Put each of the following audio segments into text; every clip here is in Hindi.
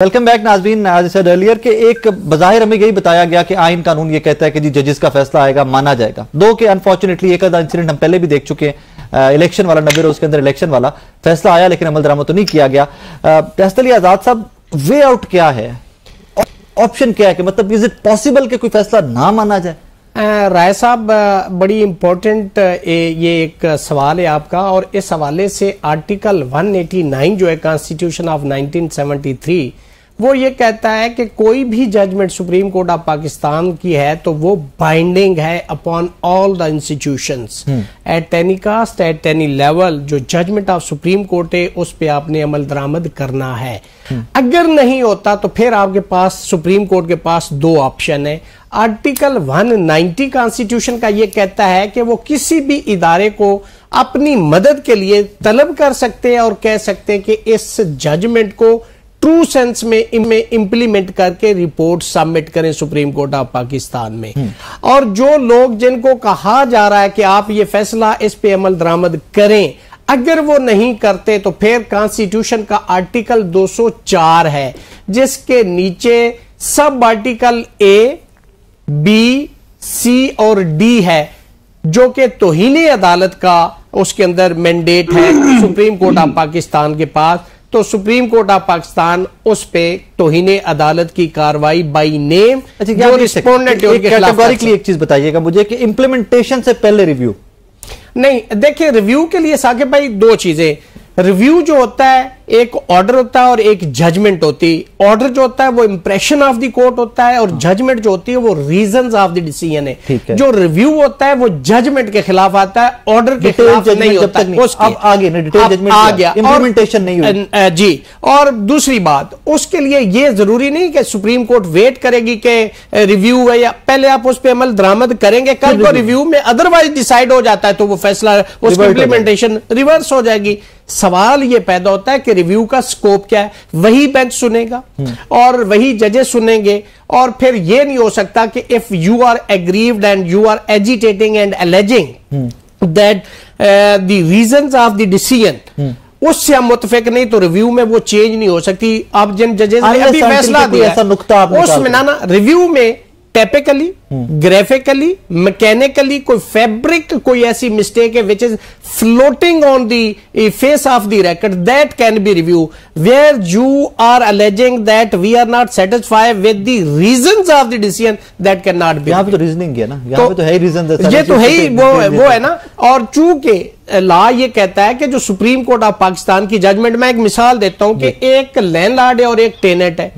वेलकम बैक नाज़रीन। एज सेड अर्लियर के एक बज़ाहिर हमें यही बताया गया कि आइन कानून ये कहता है कि जी जजेस का फैसला आएगा, माना जाएगा। दो के अनफॉर्चुनेटली एक आधा इंसिडेंट हम पहले भी देख चुके हैं, इलेक्शन वाला नबीर, उसके अंदर इलेक्शन वाला फैसला आया लेकिन अमल दरामद तो नहीं किया गया। फैसला अली आजाद साहब, वे आउट क्या है, ऑप्शन क्या है कि मतलब इज इट पॉसिबल कि कोई फैसला ना माना जाए? राय साहब, बड़ी इंपॉर्टेंट ये एक सवाल है आपका, और इस हवाले से आर्टिकल 189 जो है कॉन्स्टिट्यूशन ऑफ 1973 वो ये कहता है कि कोई भी judgement supreme court of Pakistan की है तो वो बाइंडिंग है upon all the institutions at any cost, at any level. जो जजमेंट ऑफ सुप्रीम कोर्ट है उस पे आपने अमल दरामद करना है। अगर नहीं होता तो फिर आपके पास सुप्रीम कोर्ट के पास दो ऑप्शन है। आर्टिकल 190 कॉन्स्टिट्यूशन का ये कहता है कि वो किसी भी इदारे को अपनी मदद के लिए तलब कर सकते हैं और कह सकते हैं कि इस जजमेंट को ट्रू सेंस में इंप्लीमेंट करके रिपोर्ट सबमिट करें सुप्रीम कोर्ट ऑफ पाकिस्तान में। और जो लोग जिनको कहा जा रहा है कि आप ये फैसला इस पे अमल दरामद करें, अगर वो नहीं करते तो फिर कॉन्स्टिट्यूशन का आर्टिकल 204 है जिसके नीचे सब आर्टिकल ए, बी, सी और डी है जो कि तौहीन अदालत का उसके अंदर मैंडेट है सुप्रीम कोर्ट ऑफ पाकिस्तान के पास। तो सुप्रीम कोर्ट ऑफ पाकिस्तान उस पे तौहीन अदालत की कार्रवाई बाई नेम जो रिस्पोंडेंट के खिलाफ। एक चीज बताइएगा मुझे कि इम्प्लीमेंटेशन से पहले रिव्यू नहीं, देखिए रिव्यू के लिए साकिब भाई दो चीजें। रिव्यू जो होता है एक ऑर्डर होता है और एक जजमेंट होती है। ऑर्डर जो होता है वो इंप्रेशन ऑफ द कोर्ट होता है और जजमेंट जो होती है वो रीजंस ऑफ द डिसीजन है। जो रिव्यू होता है वो जजमेंट के खिलाफ आता है, ऑर्डर के खिलाफ नहीं होता। अब आगे डिटेल जजमेंट आ गया, इंप्लीमेंटेशन नहीं हुई जी। और दूसरी बात, उसके लिए ये जरूरी नहीं कि सुप्रीम कोर्ट वेट करेगी कि रिव्यू है या पहले आप उस पर अमल दरामद करेंगे, कल को रिव्यू में अदरवाइज डिसाइड हो जाता है तो वो फैसला उसकी इंप्लीमेंटेशन रिवर्स हो जाएगी। सवाल ये पैदा होता है कि रिव्यू का स्कोप क्या है। वही बेंच सुनेगा और वही जजेस सुनेंगे, और फिर ये नहीं हो सकता कि if you are aggrieved and you are agitating and alleging that the reasons of the decision उससे हम मुतफिक नहीं तो रिव्यू में वो चेंज नहीं हो सकती। आप जिन जजेस ने अभी फैसला दिया उसमें ना रिव्यू में टिपिकली, ग्राफिकली, मैकेनिकली कोई फैब्रिक, कोई ऐसी मिस्टेक है which is floating on the face of the record that can be review where you are alleging that we are not satisfied with the reasons of the decision that can not be. यहां पे तो रीजनिंग है ना, यहां पे तो है ही रीजन, ये तो है ही वो है ना। और चूंकि लॉ ये कहता है कि जो सुप्रीम कोर्ट ऑफ पाकिस्तान की जजमेंट, मैं एक मिसाल देता हूं कि एक लैंडलॉर्ड है और एक टेनेंट है।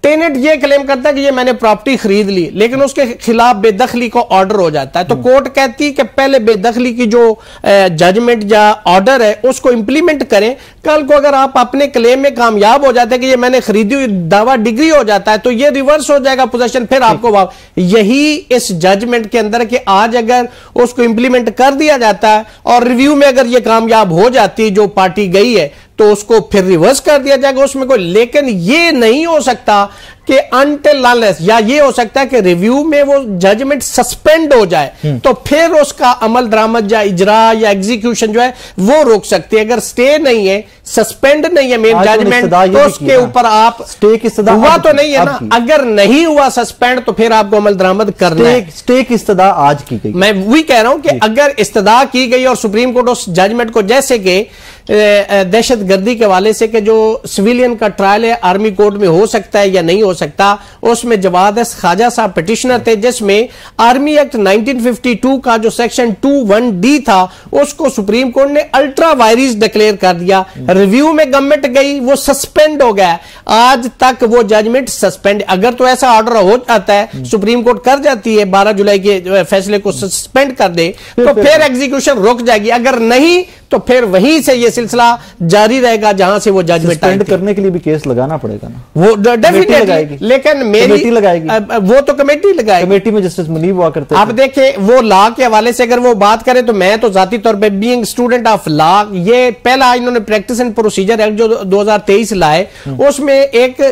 टेनेंट ये क्लेम करता है कि ये मैंने प्रॉपर्टी खरीद ली, लेकिन उसके खिलाफ बेदखली का ऑर्डर हो जाता है। तो कोर्ट कहती है कि पहले बेदखली की जो जजमेंट या ऑर्डर है उसको इंप्लीमेंट करें। कल को अगर आप अपने क्लेम में कामयाब हो जाते हैं कि ये मैंने खरीदी हुई दावा डिग्री हो जाता है तो ये रिवर्स हो जाएगा पोजीशन, फिर आपको यही इस जजमेंट के अंदर कि आज अगर उसको इंप्लीमेंट कर दिया जाता है और रिव्यू में अगर ये कामयाब हो जाती है जो पार्टी गई है तो उसको फिर रिवर्स कर दिया जाएगा उसमें कोई। लेकिन ये नहीं हो सकता कि अनटिल अनलेस, या ये हो सकता है कि रिव्यू में वो जजमेंट सस्पेंड हो जाए तो फिर उसका अमल दरामद या इजरा या एग्जीक्यूशन जो है वो रोक सकती है। अगर स्टे नहीं है, सस्पेंड नहीं है मेन जजमेंट, तो उसके ऊपर आप स्टे की इस्तदा हुआ तो नहीं है ना। अगर नहीं हुआ सस्पेंड तो फिर आपको अमल दरामद करना है। स्टे की इस्तदा आज की गई, मैं वही कह रहा हूं कि अगर इस्तदा की गई और सुप्रीम कोर्ट उस जजमेंट को, जैसे कि दहशत गर्दी के हवाले से कि जो सिविलियन का ट्रायल है आर्मी कोर्ट में हो सकता है या नहीं हो सकता, उसमें जवाद ख्वाजा साहब पिटिशनर थे जिसमें आर्मी एक्ट 1952 का जो सेक्शन 21D था उसको सुप्रीम कोर्ट ने अल्ट्रा वायरिस डिक्लेयर कर दिया। रिव्यू में गवर्नमेंट गई, वो सस्पेंड हो गया, आज तक वो जजमेंट सस्पेंड। अगर तो ऐसा ऑर्डर हो जाता है, सुप्रीम कोर्ट कर जाती है 12 जुलाई के फैसले को सस्पेंड कर दे तो फिर एग्जीक्यूशन रुक जाएगी। अगर नहीं तो फिर वहीं से ये सिलसिला जारी रहेगा जहां से वो जजमेंट करने के लिए भी केस लगाना पड़ेगा ना, वो डेफिनेटली। लेकिन मेरी लगाएगी, वो तो कमेटी लगाएगी। कमेटी में जस्टिस मुनीब हुआ करते। आप देखें वो लॉ के हवाले से अगर वो बात करें तो मैं तो जाती तौर पे बीइंग स्टूडेंट ऑफ लॉ, ये पहला इन्होंने प्रैक्टिस एंड प्रोसीजर एक्ट जो 2023 लाए उसमें एक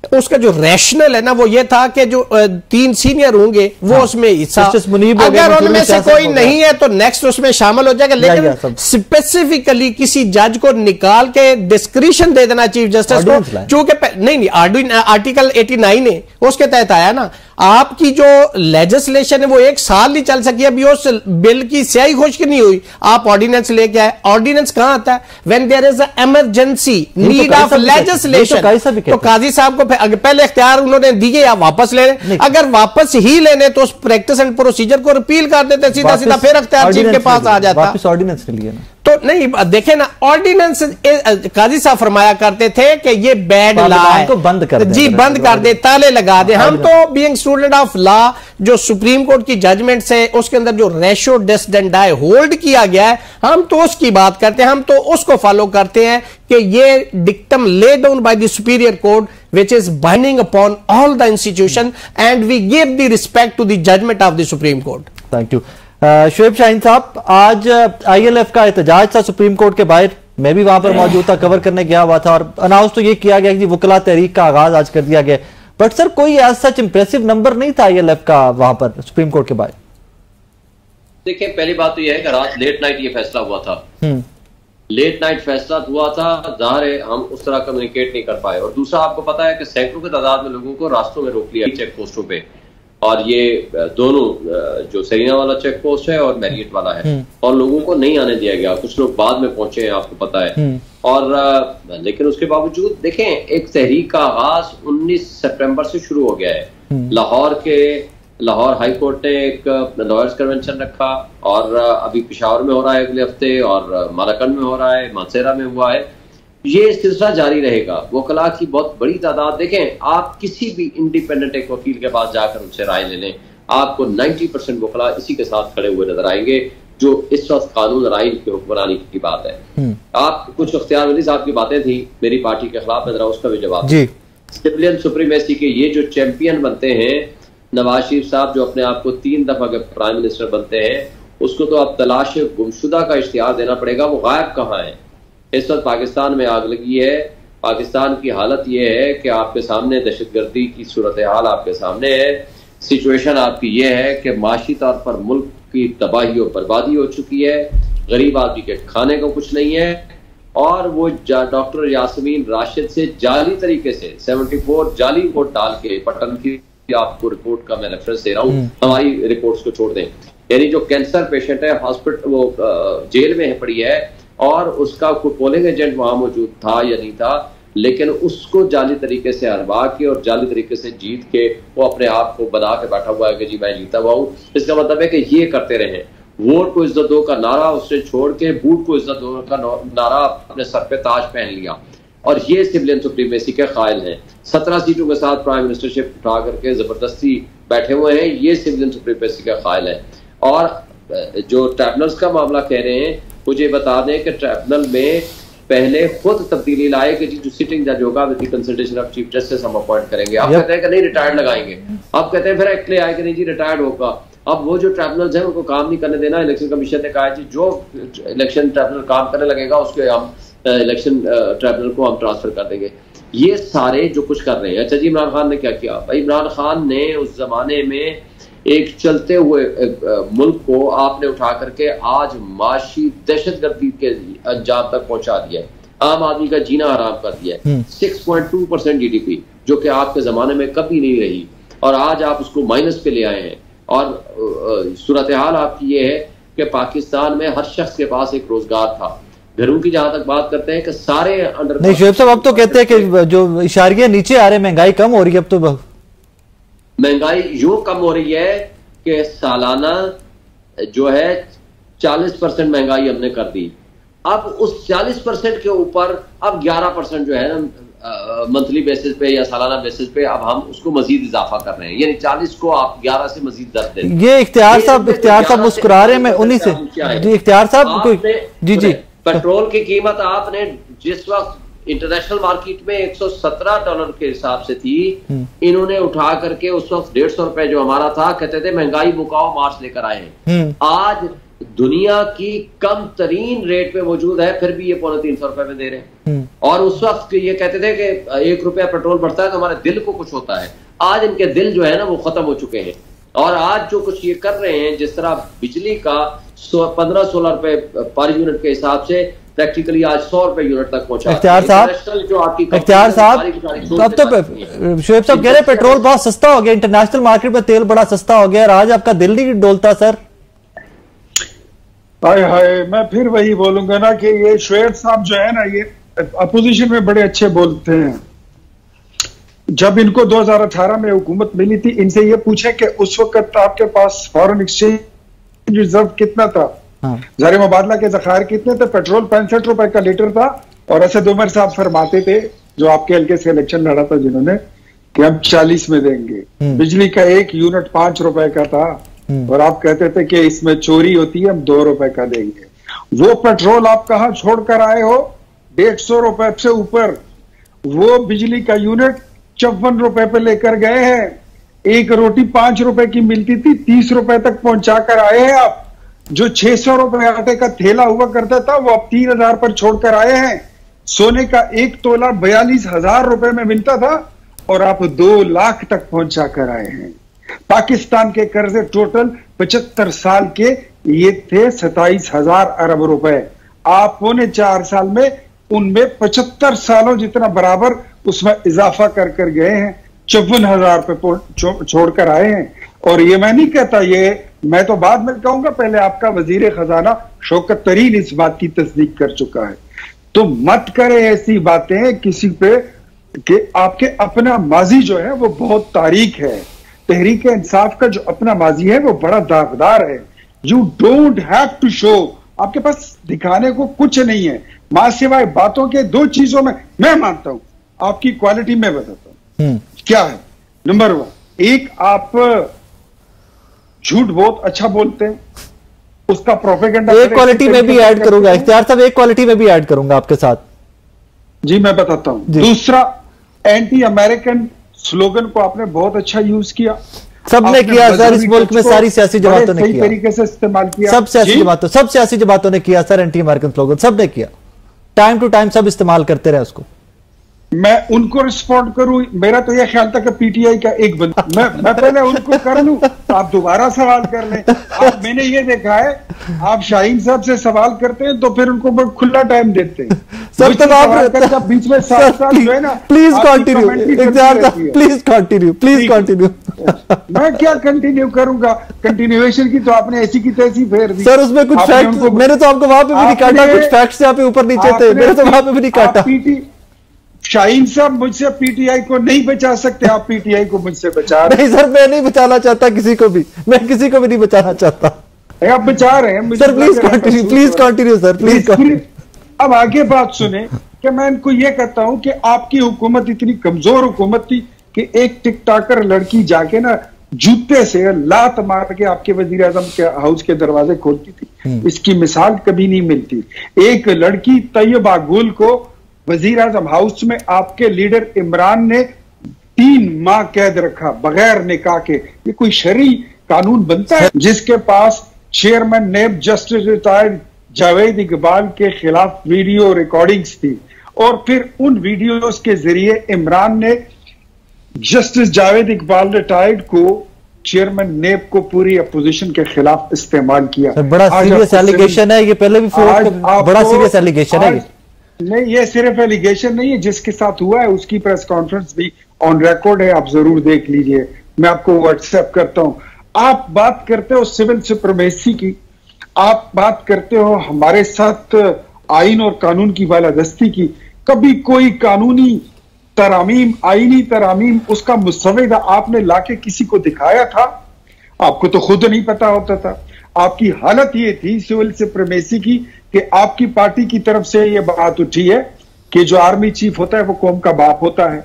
उसका जो रैशनल है ना वो ये था कि जो 3 सीनियर होंगे वो उसमें हिस्सा, अगर उनमें से कोई नहीं है तो नेक्स्ट उसमें शामिल हो जाएगा, लेकिन स्पेसिफिकली किसी जज को निकाल के डिस्क्रिप्शन दे देना चीफ जस्टिस को, चूंकि नहीं आर्टिकल 89 है उसके तहत आया ना। आपकी जो लेजिस्लेशन है वो 1 साल नहीं चल सकी, अभी उस बिल की स्याही खुश्क नहीं हुई, आप ऑर्डिनेंस लेके आए। ऑर्डिनेंस कहां आता है? When there is emergency need of legislation. तो काजी साहब को पहले इख्तियार उन्होंने दिए, आप वापस ले लें, अगर वापस ही लेने तो उस प्रैक्टिस एंड प्रोसीजर को रिपील कर देते सीधा सीधा, फिर इख्तियार चीफ के पास आ जाता। वापस ऑर्डिनेंस ले लिया ना तो नहीं, देखे ना ऑर्डिनेंस, काजी साहब फरमाया करते थे कि ये बैड लॉ है, तो बंद कर दे, जी बंद कर दे, ताले लगा दे। हम तो बीइंग स्टूडेंट ऑफ लॉ, जो सुप्रीम कोर्ट की जजमेंट से उसके अंदर जो रेशो डिस्डेंडाई होल्ड किया गया है, हम तो उसकी बात करते हैं, हम तो उसको फॉलो करते हैं कि ये dictum lay down by the superior court which is binding upon all the institution and we give the respect to the judgment of the Supreme Court. Thank you. Shoaib Shaheen साहब, आज ILF का एहतजाज था सुप्रीम कोर्ट के बाहर, मैं भी वहां पर मौजूद था, कवर करने गया हुआ था, और अनाउंस तो ये किया गया कि वकला तहरीक का आगाज आज कर दिया गया, बट सर कोई ऐसा सच इंप्रेसिव नंबर नहीं था ILF का वहां पर सुप्रीम कोर्ट के बाहर। देखिए, पहली बात तो यह है कि रात लेट नाइट ये फैसला हुआ था, लेट नाइट फैसला हुआ था, ज़ाहिर है हम उस तरह कम्युनिकेट नहीं कर पाए। और दूसरा, आपको पता है कि सैकड़ों की तादाद में लोगों को रास्तों में रोक लिया चेक पोस्टों पे, और ये दोनों जो सरीना वाला चेक पोस्ट है और मैरियट वाला है, और लोगों को नहीं आने दिया गया। कुछ लोग बाद में पहुंचे हैं, आपको पता है। और लेकिन उसके बावजूद देखें, एक तहरीक का आगाज 19 सितंबर से शुरू हो गया है। लाहौर हाई कोर्ट ने एक लॉयर्स कन्वेंशन रखा, और अभी पेशावर में हो रहा है अगले हफ्ते, और मालाकंड में हो रहा है, मानसेरा में हुआ है। ये सिलसिला जारी रहेगा। वकला की बहुत बड़ी तादाद, देखें आप किसी भी इंडिपेंडेंट एक वकील के पास जाकर उनसे राय ले लें, आपको 90% वकला इसी के साथ खड़े हुए नजर आएंगे, जो इस वक्त कानून और आइन की हुक्मरानी की बात है। आप कुछ इख्तियार वली साहब की बातें थी मेरी पार्टी के खिलाफ, जरा उसका भी जवाब। सिविलियन सुप्रीमेसी के ये जो चैंपियन बनते हैं, नवाज शरीफ साहब जो अपने आप को 3 दफा के प्राइम मिनिस्टर बनते हैं, उसको तो अब तलाश गुमशुदा का इश्तिहार देना पड़ेगा, वो गायब कहाँ है। इस वक्त पाकिस्तान में आग लगी है, पाकिस्तान की हालत ये है कि आपके सामने दहशतगर्दी की सूरत हाल आपके सामने है, सिचुएशन आपकी ये है कि माशी तौर पर मुल्क की तबाही और बर्बादी हो चुकी है, गरीब आदमी के खाने को कुछ नहीं है। और वो डॉक्टर यासमीन राशिद से जाली तरीके से 74 जाली वोट डाल के, पटन की आपको रिपोर्ट का मैं रेफरेंस दे रहा हूँ, हमारी रिपोर्ट्स को छोड़ दें, यानी जो कैंसर पेशेंट है हॉस्पिटल, वो जेल में पड़ी है, और उसका कोई पोलिंग एजेंट वहां मौजूद था या नहीं था, लेकिन उसको जाली तरीके से हरवा के और जाली तरीके से जीत के वो अपने आप को बना के बैठा हुआ है कि जी मैं जीता हुआ हूँ। इसका मतलब है कि ये करते रहे। वोट को इज्जत दो का नारा उसने छोड़ के बूट को इज्जत दो का नारा अपने सर पे ताज पहन लिया, और ये सिविलियन सुप्रीमेसी के कायल हैं। 17 सीटों के साथ प्राइम मिनिस्टरशिप उठा करके जबरदस्ती बैठे हुए हैं, ये सिविलियन सुप्रीमेसी का कायल है। और जो ट्राइब्यूनल्स का मामला कह रहे हैं, मुझे बता दें कि ट्राइब्यूनल में पहले खुद तब्दीली लाए कि जी जो सिटिंग जज होगा with the consultation of chief justice हम अपॉइंट करेंगे। आप कहते हैं कि नहीं रिटायर्ड लगाएंगे, आप कहते हैं फिर एक्ट ले आए कि नहीं जी रिटायर्ड होगा। अब वो जो ट्राइब्यूनल्स हैं उनको काम नहीं करने देना। इलेक्शन कमीशन ने कहा है जी जो इलेक्शन ट्राइब्यूनल काम करने लगेगा उसके हम इलेक्शन ट्राइब्यूनल को हम ट्रांसफर कर देंगे। ये सारे जो कुछ कर रहे हैं। अच्छा जी, इमरान खान ने क्या किया? भाई इमरान खान ने उस जमाने में एक चलते हुए मुल्क को आपने उठा करके आज माशी दहशतगर्दी के अंजाम तक पहुंचा दिया है, आम आदमी का जीना हराम कर दिया है। 6.2% GDP जो कि आपके जमाने में कभी नहीं रही, और आज आप उसको माइनस पे ले आए हैं। और सूरत हाल आपकी ये है कि पाकिस्तान में हर शख्स के पास एक रोजगार था। घरों की जहां तक बात करते हैं कि सारे अंडर नहीं शुएब साहब, अब तो कहते हैं कि जो इशारियां नीचे आ रहे, महंगाई कम हो रही है। अब तो महंगाई यूं कम हो रही है कि सालाना जो है 40% महंगाई हमने कर दी। अब उस 40% के ऊपर अब 11% जो है ना मंथली बेसिस पे या सालाना बेसिस पे अब हम उसको मजीद इजाफा कर रहे हैं, यानी 40 को आप 11 से मजीद दर दें। ये इख्तियार साहब मुस्कुरा रहे, मैं उन्हीं से जी इख्तियार साहब कोई जी पेट्रोल की कीमत आपने जिस वक्त इंटरनेशनल मार्केट में $117 के हिसाब से थी, इन्होंने उठा करके उस वक्त 150 रुपए जो हमारा था, कहते थे महंगाई मुकाओ मार्च लेकर आए हैं। आज दुनिया की कम तरीन रेट पे मौजूद है, फिर भी ये 350 रुपए में दे रहे हैं। और उस वक्त ये कहते थे कि 1 रुपया पेट्रोल बढ़ता है तो हमारे दिल को कुछ होता है। आज इनके दिल जो है ना वो खत्म हो चुके हैं। और आज जो कुछ ये कर रहे हैं, जिस तरह बिजली का 15-16 रुपए पर यूनिट के हिसाब से प्रैक्टिकली आज 100 रुपए यूनिट तक पहुंचा। इख्तियार साहब, जो आपकी इख्तियार साहब, अब तो शुएब साहब कह रहे पेट्रोल बहुत सस्ता हो गया, इंटरनेशनल मार्केट में तेल बड़ा सस्ता हो गया, आज आपका दिल नहीं डोलता सर? हाय हाय, मैं फिर वही बोलूंगा ना कि ये शुएब साहब जो है ना, ये अपोजिशन में बड़े अच्छे बोलते हैं। जब इनको 2018 में हुकूमत मिली थी, इनसे ये पूछे कि उस वक्त आपके पास फॉरेन एक्सचेंज रिजर्व कितना था, ज़र मुबादला के ज़खायर कितने थे? पेट्रोल 65 रुपए का लीटर था। और असद उमर साहब फरमाते थे, जो आपके हल्के से इलेक्शन लड़ा था जिन्होंने, कि हम 40 में देंगे। बिजली का 1 यूनिट 5 रुपए का था और आप कहते थे कि इसमें चोरी होती है, हम 2 रुपए का देंगे। वो पेट्रोल आप कहां छोड़कर आए हो? 150 रुपए से ऊपर। वो बिजली का यूनिट 54 रुपए पे लेकर गए हैं। एक रोटी 5 रुपए की मिलती थी, 30 रुपए तक पहुंचा कर आए हैं आप। जो 600 रुपए आटे का थैला हुआ करता था, वो अब 3000 पर छोड़कर आए हैं। सोने का 1 तोला 42,000 रुपए में मिलता था और आप 2 लाख तक पहुंचा कर आए हैं। पाकिस्तान के कर्जे टोटल 75 साल के ये थे 27,000 अरब रुपए। आप 4 साल में उनमें 75 सालों जितना बराबर उसमें इजाफा कर कर गए हैं। 54,000 रुपए छोड़कर आए हैं। और ये मैं नहीं कहता, ये मैं तो बाद में कहूंगा, पहले आपका वजीर खजाना शौकत तरीन इस बात की तस्दीक कर चुका है। तो मत करें ऐसी बातें किसी पे कि आपके अपना माजी जो है वो बहुत तारीख है। तहरीक इंसाफ का जो अपना माजी है वो बड़ा दागदार है। You don't have to show, आपके पास दिखाने को कुछ नहीं है मां सिवाय बातों के। 2 चीजों में मैं मानता हूं आपकी क्वालिटी में बताता हूं क्या है। नंबर 1, एक आप झूठ बहुत अच्छा बोलते हैं, उसका प्रोपेगेंडा एक क्वालिटी में भी ऐड करूंगा इख्तियार साहब, एक क्वालिटी में भी ऐड करूंगा आपके साथ। जी मैं बताता हूं। दूसरा, एंटी अमेरिकन स्लोगन को आपने बहुत अच्छा यूज किया। सबने किया सर, इस मुल्क में सारी सियासी जमातों ने किया, तरीके से इस्तेमाल किया। सब सियासी जमातों ने किया सर, एंटी अमेरिकन स्लोगन सबने किया, टाइम टू टाइम सब इस्तेमाल करते रहे उसको। मैं उनको रिस्पॉन्ड करूं? मेरा तो यह ख्याल था कि पीटीआई का एक बंदा, मैं पहले उनको कर लूं तो आप दोबारा सवाल कर लें। आप, मैंने ये देखा है, आप शाहीन साहब से सवाल करते हैं तो फिर उनको खुला टाइम देते हैं। सर तब आप बीच में साथ जो है ना, प्लीज कंटिन्यू, प्लीज कंटिन्यू। मैं क्या कंटिन्यू करूंगा? कंटिन्यूएशन की तो आपने ऐसी की तैसी फेर दी सर। उसमें कुछ फैक्ट, मैंने तो आपको वहां पे भी नहीं काटा, कुछ फैक्ट्स यहाँ पे ऊपर नीचे थे, मैंने तो वहां पे भी नहीं काटा। शाहीन साहब मुझसे पीटीआई को नहीं बचा सकते, आप पीटीआई को मुझसे बचा रहे। नहीं सर, मैं नहीं बचाना चाहता किसी को भी, मैं किसी को भी नहीं बचाना चाहता। आप बचा रहे हैं sir. Please continue sir, please continue. अब आगे बात सुने कि मैं इनको यह कहता हूं कि आपकी हुकूमत इतनी कमजोर हुकूमत थी कि एक टिकटॉकर लड़की जाके ना जूते से लात मार के आपके वजीर आजम के हाउस के दरवाजे खोलती थी। इसकी मिसाल कभी नहीं मिलती। एक लड़की तैयबा गुल को वजीर आजम हाउस में आपके लीडर इमरान ने 3 माह कैद रखा बगैर निकाह के। ये कोई शरई कानून बनता है? जिसके पास चेयरमैन नेब जस्टिस रिटायर्ड जावेद इकबाल के खिलाफ वीडियो रिकॉर्डिंग्स थी और फिर उन वीडियोस के जरिए इमरान ने जस्टिस जावेद इकबाल रिटायर्ड को, चेयरमैन नेब को पूरी अपोजिशन के खिलाफ इस्तेमाल किया। बड़ा सीरियस एलिगेशन है ये, पहले भी बड़ा सीरियस एलिगेशन है ये। नहीं, ये सिर्फ एलिगेशन नहीं है, जिसके साथ हुआ है उसकी प्रेस कॉन्फ्रेंस भी ऑन रिकॉर्ड है, आप जरूर देख लीजिए। मैं आपको व्हाट्सएप करता हूं। आप बात करते हो सिविल सुप्रीमेसी की, आप बात करते हो हमारे साथ आइन और कानून की बालादस्ती की। कभी कोई कानूनी तरामीम, आईनी तरामीम, उसका मुसव्वदा आपने लाके किसी को दिखाया था? आपको तो खुद नहीं पता होता था। आपकी हालत ये थी सिविल सुप्रीमेसी की कि आपकी पार्टी की तरफ से यह बात उठी है कि जो आर्मी चीफ होता है वो कौम का बाप होता है।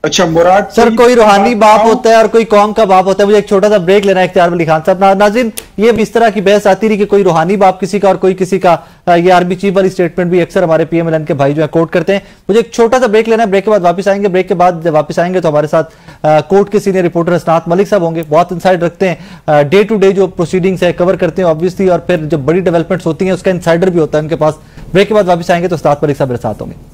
अच्छा मुराद सर, कोई रूहानी बाप होता है और कोई कौम का बाप होता है। मुझे एक छोटा सा ब्रेक लेना है इख्तियार अली खान साहब। नाज़रीन, ये इस तरह की बहस आती रही कि कोई रूहानी बाप किसी का और कोई किसी का। ये आर्मी चीफ वाली स्टेटमेंट भी अक्सर हमारे पीएमएलएन के भाई जो है कोट करते हैं। मुझे एक छोटा सा ब्रेक लेना है, ब्रेक के बाद वापस आएंगे। ब्रेक के बाद जब वापस आएंगे तो हमारे साथ कोर्ट के सीनियर रिपोर्टर हसनात मलिक साहब होंगे। बहुत इनसाइड रखते हैं, डे टू डे जो प्रोसीडिंग्स है कवर करते हैं ऑब्वियसली, और फिर जब बड़ी डेवलपमेंट्स होती हैं उसका इनसाइडर भी होता है उनके पास। ब्रेक के बाद वापस आएंगे तो हसनात मलिक साहब मेरे साथ होंगे।